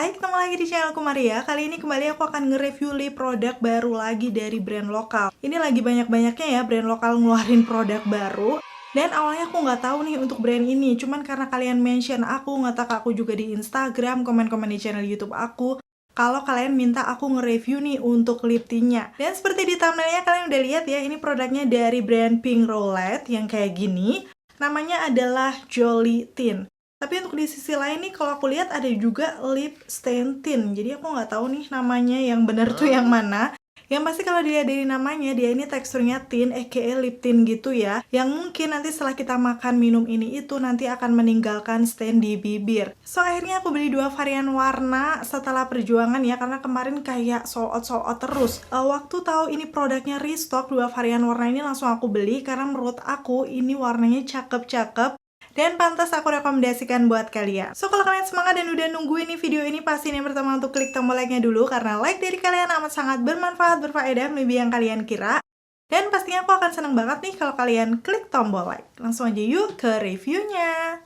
Hai, ketemu lagi di channelku Maria. Kali ini kembali aku akan nge-review lip produk baru lagi dari brand lokal. Ini lagi banyak-banyaknya ya brand lokal ngeluarin produk baru. Dan awalnya aku nggak tahu nih untuk brand ini, cuman karena kalian mention aku, nge-tag aku juga di Instagram, komen-komen di channel YouTube aku, kalau kalian minta aku nge-review nih untuk lip tintnya. Dan seperti di thumbnailnya kalian udah lihat ya, ini produknya dari brand Pink Roulette yang kayak gini. Namanya adalah Jolly Tint. Tapi untuk di sisi lain nih, kalau aku lihat ada juga lip stain tint. Jadi aku nggak tahu nih namanya yang bener tuh yang mana. Yang pasti kalau dilihat dari namanya, dia ini teksturnya tint, aka lip tint gitu ya. Yang mungkin nanti setelah kita makan minum ini itu nanti akan meninggalkan stain di bibir. So akhirnya aku beli dua varian warna setelah perjuangan ya, karena kemarin kayak sold out terus. Waktu tahu ini produknya restock, dua varian warna ini langsung aku beli karena menurut aku ini warnanya cakep-cakep dan pantas aku rekomendasikan buat kalian. So kalau kalian semangat dan udah nungguin nih video ini, pastiin yang pertama untuk klik tombol like-nya dulu, karena like dari kalian amat sangat bermanfaat, berfaedah, lebih yang kalian kira. Dan pastinya aku akan seneng banget nih kalau kalian klik tombol like. Langsung aja yuk ke reviewnya.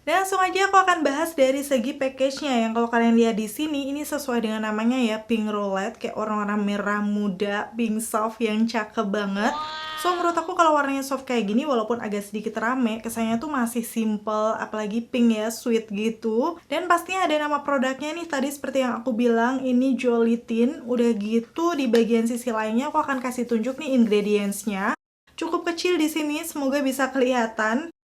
Dan langsung aja aku akan bahas dari segi package-nya, yang kalau kalian lihat di sini ini sesuai dengan namanya ya, Pink Roulette, kayak warna-warna merah muda, pink soft yang cakep banget. So menurut aku kalau warnanya soft kayak gini, walaupun agak sedikit rame, kesannya tuh masih simple, apalagi pink ya, sweet gitu. Dan pastinya ada nama produknya nih, tadi seperti yang aku bilang, ini Jolly Tint. Udah gitu di bagian sisi lainnya aku akan kasih tunjuk nih ingredients-nya. Cukup kecil di sini, semoga bisa kelihatan.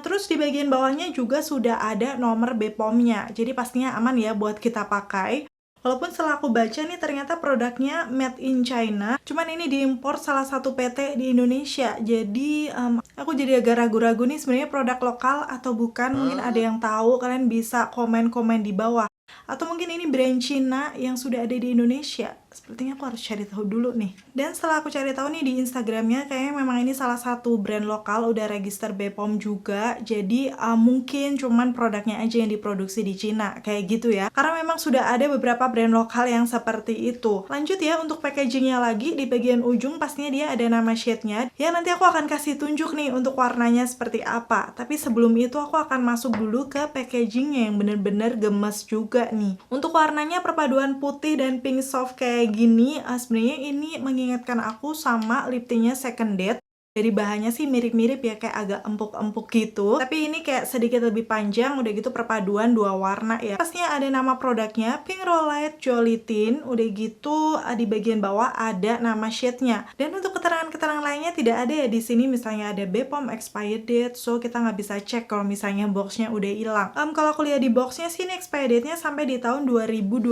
Terus di bagian bawahnya juga sudah ada nomor BPOM-nya, jadi pastinya aman ya buat kita pakai. Walaupun setelah aku baca nih ternyata produknya made in China, cuman ini diimpor salah satu PT di Indonesia. Jadi aku jadi agak ragu-ragu nih sebenarnya produk lokal atau bukan. Mungkin ada yang tahu, kalian bisa komen-komen di bawah. Atau mungkin ini brand Cina yang sudah ada di Indonesia. Sepertinya aku harus cari tahu dulu nih. Dan setelah aku cari tahu nih di Instagramnya, kayaknya memang ini salah satu brand lokal, udah register BPOM juga. Jadi mungkin cuman produknya aja yang diproduksi di Cina, kayak gitu ya. Karena memang sudah ada beberapa brand lokal yang seperti itu. Lanjut ya, untuk packagingnya lagi, di bagian ujung pastinya dia ada nama shade-nya. Ya nanti aku akan kasih tunjuk nih untuk warnanya seperti apa. Tapi sebelum itu aku akan masuk dulu ke packagingnya yang bener-bener gemes juga nih. Untuk warnanya perpaduan putih dan pink soft kayak gini, sebenarnya ini mengingatkan aku sama lip tintnya Second Date. Dari bahannya sih mirip-mirip ya, kayak agak empuk-empuk gitu. Tapi ini kayak sedikit lebih panjang, udah gitu perpaduan dua warna ya. Pastinya ada nama produknya, Pink Roulette Jolly Tint. Udah gitu di bagian bawah ada nama shade-nya. Dan untuk keterangan-keterangan lainnya tidak ada ya di sini. Misalnya ada BPOM expired date, so kita nggak bisa cek kalau misalnya boxnya udah hilang. Kalau aku lihat di boxnya sih ini expired date-nya sampai di tahun 2025.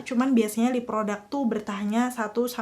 Cuman biasanya di produk tuh bertahannya 1-2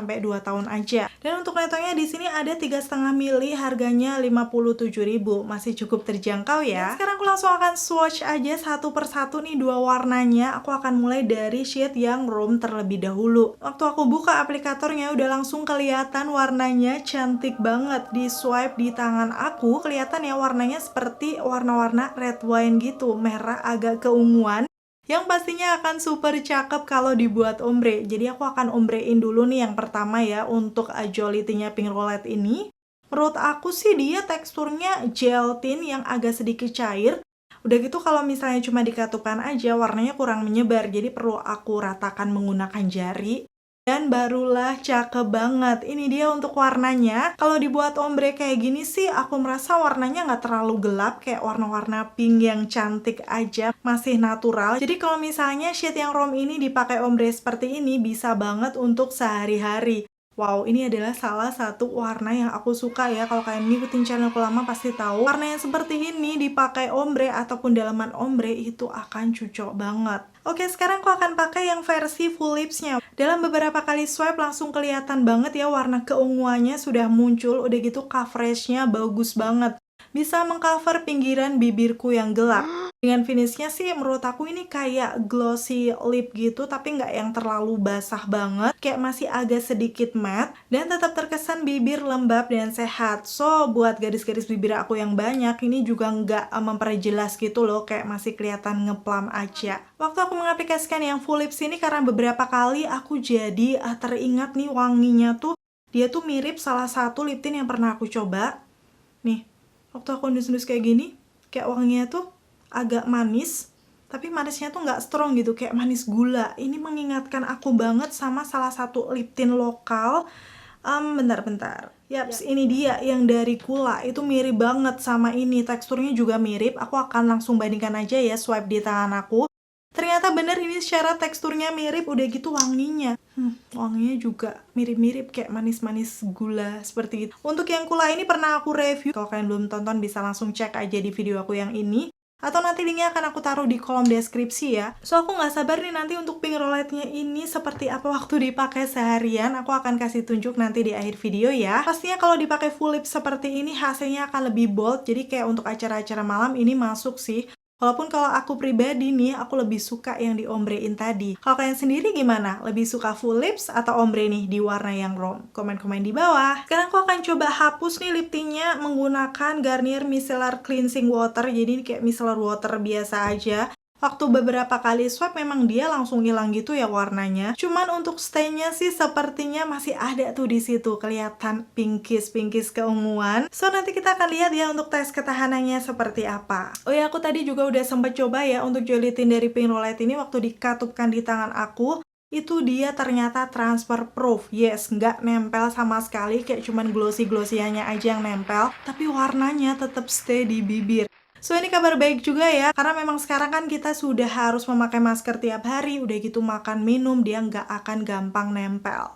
tahun aja. Dan untuk netongnya di sini ada 3,5 mili, harganya 57.000, masih cukup terjangkau ya. Dan sekarang aku langsung akan swatch aja satu persatu nih dua warnanya. Aku akan mulai dari shade yang room terlebih dahulu. Waktu aku buka aplikatornya udah langsung kelihatan warnanya cantik banget. Di swipe di tangan aku kelihatan ya warnanya seperti warna-warna red wine gitu, merah agak keunguan. Yang pastinya akan super cakep kalau dibuat ombre. Jadi aku akan ombrein dulu nih yang pertama ya untuk Jolly Tint-nya Pink Roulette ini. Menurut aku sih dia teksturnya gel tint yang agak sedikit cair. Udah gitu kalau misalnya cuma dikatukan aja warnanya kurang menyebar, jadi perlu aku ratakan menggunakan jari. Dan barulah cakep banget. Ini dia untuk warnanya. Kalau dibuat ombre kayak gini sih aku merasa warnanya nggak terlalu gelap, kayak warna-warna pink yang cantik aja, masih natural. Jadi kalau misalnya shade yang rom ini dipakai ombre seperti ini bisa banget untuk sehari-hari. Wow, ini adalah salah satu warna yang aku suka ya. Kalau kalian ngikutin channelku lama pasti tahu warna yang seperti ini dipakai ombre ataupun dalaman ombre itu akan cocok banget. Oke, sekarang aku akan pakai yang versi full lipsnya. Dalam beberapa kali swipe langsung kelihatan banget ya warna keunguannya sudah muncul. Udah gitu coveragenya bagus banget. Bisa mengcover pinggiran bibirku yang gelap. Dengan finishnya sih menurut aku ini kayak glossy lip gitu, tapi nggak yang terlalu basah banget, kayak masih agak sedikit matte, dan tetap terkesan bibir lembab dan sehat. So buat garis-garis bibir aku yang banyak, ini juga nggak memperjelas gitu loh, kayak masih kelihatan ngeplam aja. Waktu aku mengaplikasikan yang full lips ini, karena beberapa kali aku jadi teringat nih wanginya tuh Dia tuh mirip salah satu lip tint yang pernah aku coba. Nih, waktu aku endus-endus kayak gini, kayak wanginya tuh agak manis, tapi manisnya tuh nggak strong gitu, kayak manis gula. Ini mengingatkan aku banget sama salah satu lip tint lokal. Bentar-bentar. Yaps, ini dia yang dari Kula. Itu mirip banget sama ini. Teksturnya juga mirip. Aku akan langsung bandingkan aja ya, swipe di tangan aku. Ternyata bener ini secara teksturnya mirip, udah gitu wanginya. Wanginya juga mirip-mirip kayak manis-manis gula seperti itu. Untuk yang Kula ini pernah aku review. Kalau kalian belum tonton bisa langsung cek aja di video aku yang ini. Atau nanti linknya akan aku taruh di kolom deskripsi ya. So aku nggak sabar nih nanti untuk pink roulette-nya ini seperti apa waktu dipakai seharian. Aku akan kasih tunjuk nanti di akhir video ya. Pastinya kalau dipakai full lip seperti ini hasilnya akan lebih bold. Jadi kayak untuk acara-acara malam ini masuk sih. Walaupun kalau aku pribadi nih, aku lebih suka yang di ombrein tadi. Kalau kalian sendiri gimana? Lebih suka full lips atau ombre nih di warna yang rom? Komen-komen di bawah. Sekarang aku akan coba hapus nih lip tintnya menggunakan Garnier Micellar Cleansing Water. Jadi kayak micellar water biasa aja. Waktu beberapa kali swipe memang dia langsung hilang gitu ya warnanya. Cuman untuk stay-nya sih sepertinya masih ada tuh di situ, kelihatan pinkish keunguan. So nanti kita akan lihat ya untuk tes ketahanannya seperti apa. Oh ya, aku tadi juga udah sempat coba ya untuk jelly tint dari pink roulette ini waktu dikatupkan di tangan aku. Itu dia ternyata transfer proof. Yes, nggak nempel sama sekali, kayak cuman glossy-glossy-nya aja yang nempel. Tapi warnanya tetap stay di bibir. So ini kabar baik juga ya, karena memang sekarang kan kita sudah harus memakai masker tiap hari, udah gitu makan minum, dia nggak akan gampang nempel.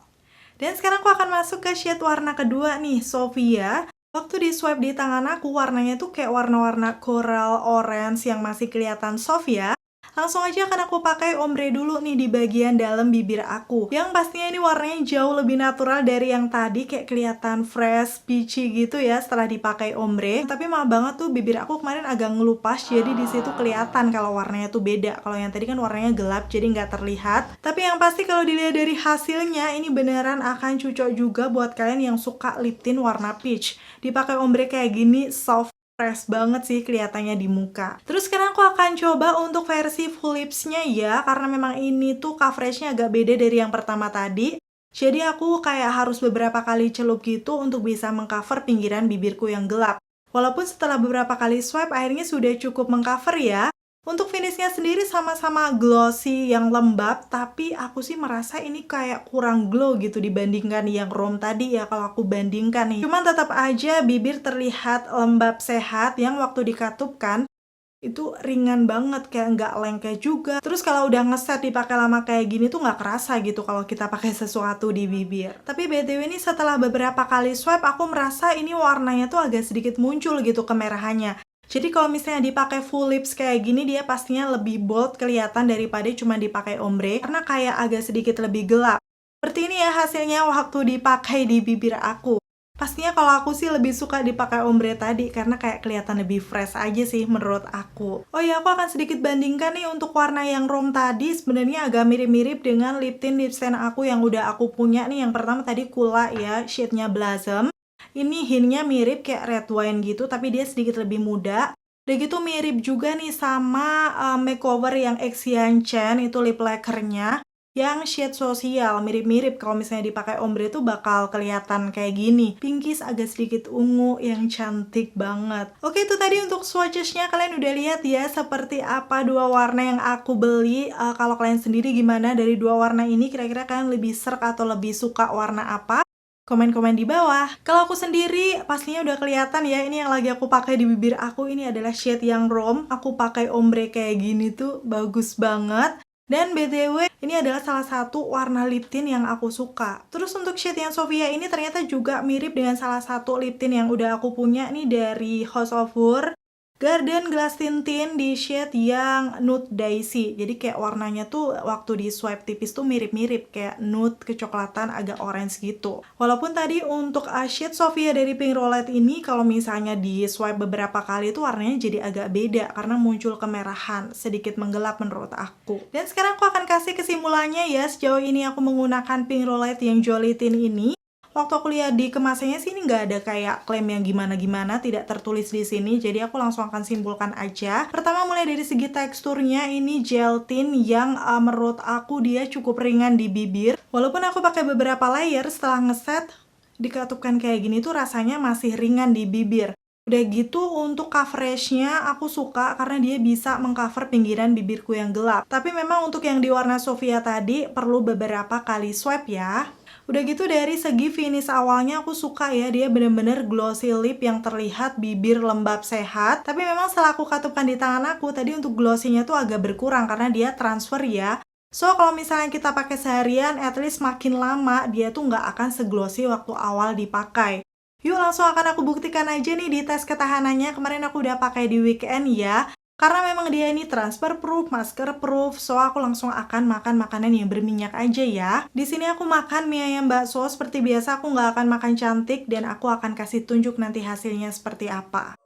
Dan sekarang aku akan masuk ke shade warna kedua nih, Sofia. Waktu di swipe di tangan aku, warnanya tuh kayak warna-warna coral orange yang masih kelihatan soft ya. Langsung aja akan aku pakai ombre dulu nih di bagian dalam bibir aku. Yang pastinya ini warnanya jauh lebih natural dari yang tadi, kayak kelihatan fresh, peachy gitu ya setelah dipakai ombre. Tapi maaf banget tuh bibir aku kemarin agak ngelupas, jadi di situ kelihatan kalau warnanya tuh beda. Kalau yang tadi kan warnanya gelap, jadi nggak terlihat. Tapi yang pasti kalau dilihat dari hasilnya, ini beneran akan cocok juga buat kalian yang suka lip tint warna peach. Dipakai ombre kayak gini, soft, fresh banget sih kelihatannya di muka. Terus sekarang aku akan coba untuk versi full lips-nya ya, karena memang ini tuh coveragenya agak beda dari yang pertama tadi. Jadi aku kayak harus beberapa kali celup gitu untuk bisa mengcover pinggiran bibirku yang gelap. Walaupun setelah beberapa kali swipe akhirnya sudah cukup mengcover ya. Untuk finishnya sendiri sama-sama glossy yang lembab, tapi aku sih merasa ini kayak kurang glow gitu dibandingkan yang rom tadi ya kalau aku bandingkan nih. Cuman tetap aja bibir terlihat lembab sehat yang waktu dikatupkan itu ringan banget, kayak nggak lengket juga. Terus kalau udah ngeset dipakai lama kayak gini tuh nggak kerasa gitu kalau kita pakai sesuatu di bibir. Tapi BTW ini setelah beberapa kali swipe aku merasa ini warnanya tuh agak sedikit muncul gitu kemerahannya. Jadi kalau misalnya dipakai full lips kayak gini, dia pastinya lebih bold kelihatan daripada cuma dipakai ombre, karena kayak agak sedikit lebih gelap. Seperti ini ya hasilnya waktu dipakai di bibir aku. Pastinya kalau aku sih lebih suka dipakai ombre tadi, karena kayak kelihatan lebih fresh aja sih menurut aku. Oh ya, aku akan sedikit bandingkan nih untuk warna yang rom tadi, sebenarnya agak mirip-mirip dengan lip tint lip stain aku yang udah aku punya nih. Yang pertama tadi Kula ya, shade-nya Blossom. Ini hintnya mirip kayak red wine gitu, tapi dia sedikit lebih muda. Udah gitu mirip juga nih sama makeover yang Xian Chen, itu lip lacquernya. Yang shade sosial, mirip-mirip kalau misalnya dipakai ombre tuh bakal kelihatan kayak gini. Pinkish agak sedikit ungu yang cantik banget. Oke, itu tadi untuk swatches-nya. Kalian udah lihat ya seperti apa dua warna yang aku beli. Kalau kalian sendiri gimana dari dua warna ini? Kira-kira kalian lebih serk atau lebih suka warna apa? Komen-komen di bawah. Kalau aku sendiri pastinya udah kelihatan ya, ini yang lagi aku pakai di bibir aku ini adalah shade yang rom. Aku pakai ombre kayak gini tuh bagus banget. Dan BTW ini adalah salah satu warna lip tint yang aku suka. Terus untuk shade yang Sofia ini ternyata juga mirip dengan salah satu lip tint yang udah aku punya nih dari House of Hur. Garden Glass Tintin di shade yang Nude Daisy. Jadi kayak warnanya tuh waktu di swipe tipis tuh mirip-mirip kayak nude kecoklatan agak orange gitu. Walaupun tadi untuk shade Sofia dari pink roulette ini kalau misalnya di swipe beberapa kali tuh warnanya jadi agak beda karena muncul kemerahan, sedikit menggelap menurut aku. Dan sekarang aku akan kasih kesimpulannya ya, sejauh ini aku menggunakan pink roulette yang Jolly Tint ini. Waktu aku lihat di kemasannya sih ini nggak ada kayak klaim yang gimana-gimana, tidak tertulis di sini. Jadi aku langsung akan simpulkan aja. Pertama mulai dari segi teksturnya, ini gel tint yang menurut aku dia cukup ringan di bibir. Walaupun aku pakai beberapa layer setelah ngeset, Dikatupkan kayak gini tuh rasanya masih ringan di bibir. Udah gitu untuk coveragenya aku suka karena dia bisa mengcover pinggiran bibirku yang gelap. Tapi memang untuk yang di warna Sofia tadi perlu beberapa kali swipe ya. Udah gitu dari segi finish awalnya aku suka ya, dia bener-bener glossy lip yang terlihat bibir lembab sehat. Tapi memang setelah aku katupkan di tangan aku, tadi untuk glossy-nya tuh agak berkurang karena dia transfer ya. So, kalau misalnya kita pakai seharian, at least makin lama dia tuh nggak akan seglossy waktu awal dipakai. Yuk langsung akan aku buktikan aja nih di tes ketahanannya. Kemarin aku udah pakai di weekend ya. Karena memang dia ini transfer proof, masker proof, so aku langsung akan makan makanan yang berminyak aja ya. Di sini aku makan mie ayam bakso, seperti biasa aku nggak akan makan cantik dan aku akan kasih tunjuk nanti hasilnya seperti apa.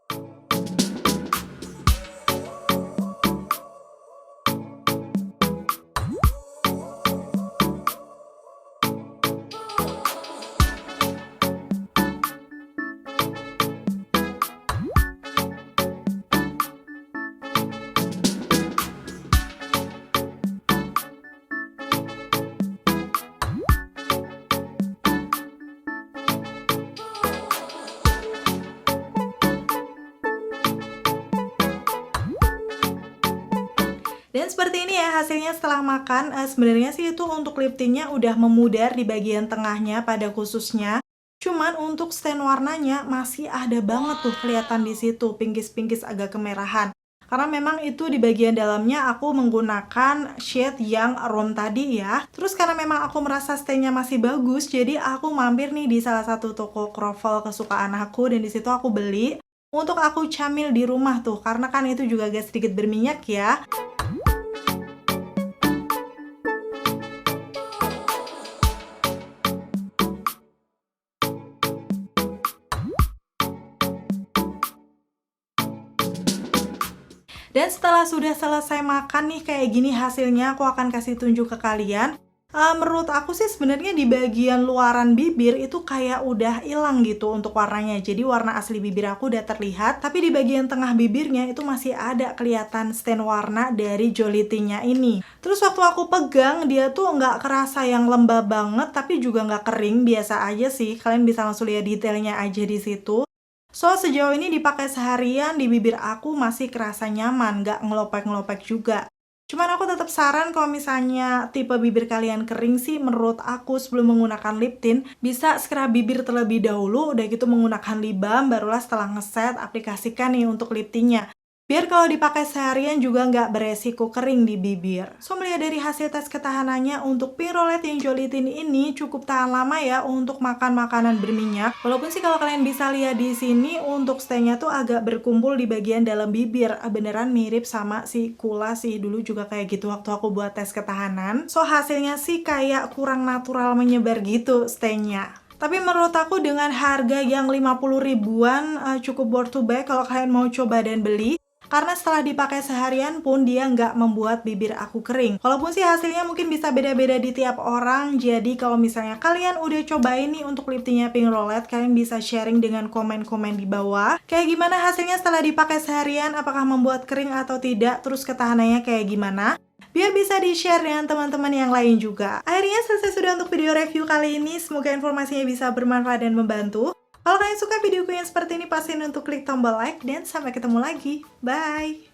Dan seperti ini ya hasilnya setelah makan. Sebenarnya sih itu untuk lip tintnya udah memudar di bagian tengahnya pada khususnya. Cuman untuk stain warnanya masih ada banget tuh kelihatan di situ, pinkish-pinkish agak kemerahan. Karena memang itu di bagian dalamnya aku menggunakan shade yang rom tadi ya. Terus karena memang aku merasa stainnya masih bagus, jadi aku mampir nih di salah satu toko kroffel kesukaan aku dan di situ aku beli untuk aku camil di rumah tuh. Karena kan itu juga agak sedikit berminyak ya. Dan setelah sudah selesai makan nih kayak gini hasilnya, aku akan kasih tunjuk ke kalian. Menurut aku sih sebenarnya di bagian luaran bibir itu kayak udah hilang gitu untuk warnanya. Jadi warna asli bibir aku udah terlihat, tapi di bagian tengah bibirnya itu masih ada kelihatan stain warna dari Jollibee-nya ini. Terus waktu aku pegang, dia tuh nggak kerasa yang lembab banget, tapi juga nggak kering, biasa aja sih. Kalian bisa langsung lihat detailnya aja di situ. So, sejauh ini dipakai seharian, di bibir aku masih kerasa nyaman, nggak ngelopek-ngelopek juga. Cuman aku tetap saran kalau misalnya tipe bibir kalian kering sih, menurut aku sebelum menggunakan lip tint, bisa scrub bibir terlebih dahulu, udah gitu menggunakan lip balm, barulah setelah ngeset, aplikasikan nih untuk lip tintnya. Biar kalau dipakai seharian juga nggak beresiko kering di bibir. So, melihat dari hasil tes ketahanannya, untuk pink roulette yang Jollibee ini cukup tahan lama ya untuk makan makanan berminyak. Walaupun sih kalau kalian bisa lihat di sini, untuk stainnya tuh agak berkumpul di bagian dalam bibir. Beneran mirip sama si Kula sih, dulu juga kayak gitu waktu aku buat tes ketahanan. So, hasilnya sih kayak kurang natural menyebar gitu stainnya. Tapi menurut aku dengan harga yang 50 ribuan cukup worth to buy kalau kalian mau coba dan beli. Karena setelah dipakai seharian pun dia nggak membuat bibir aku kering. Walaupun sih hasilnya mungkin bisa beda-beda di tiap orang. Jadi kalau misalnya kalian udah cobain nih untuk lip tintnya Pink Roulette, kalian bisa sharing dengan komen-komen di bawah. Kayak gimana hasilnya setelah dipakai seharian, apakah membuat kering atau tidak, terus ketahanannya kayak gimana. Biar bisa di-share dengan teman-teman yang lain juga. Akhirnya selesai sudah untuk video review kali ini. Semoga informasinya bisa bermanfaat dan membantu. Kalau kalian suka videoku yang seperti ini, pastiin untuk klik tombol like dan sampai ketemu lagi. Bye!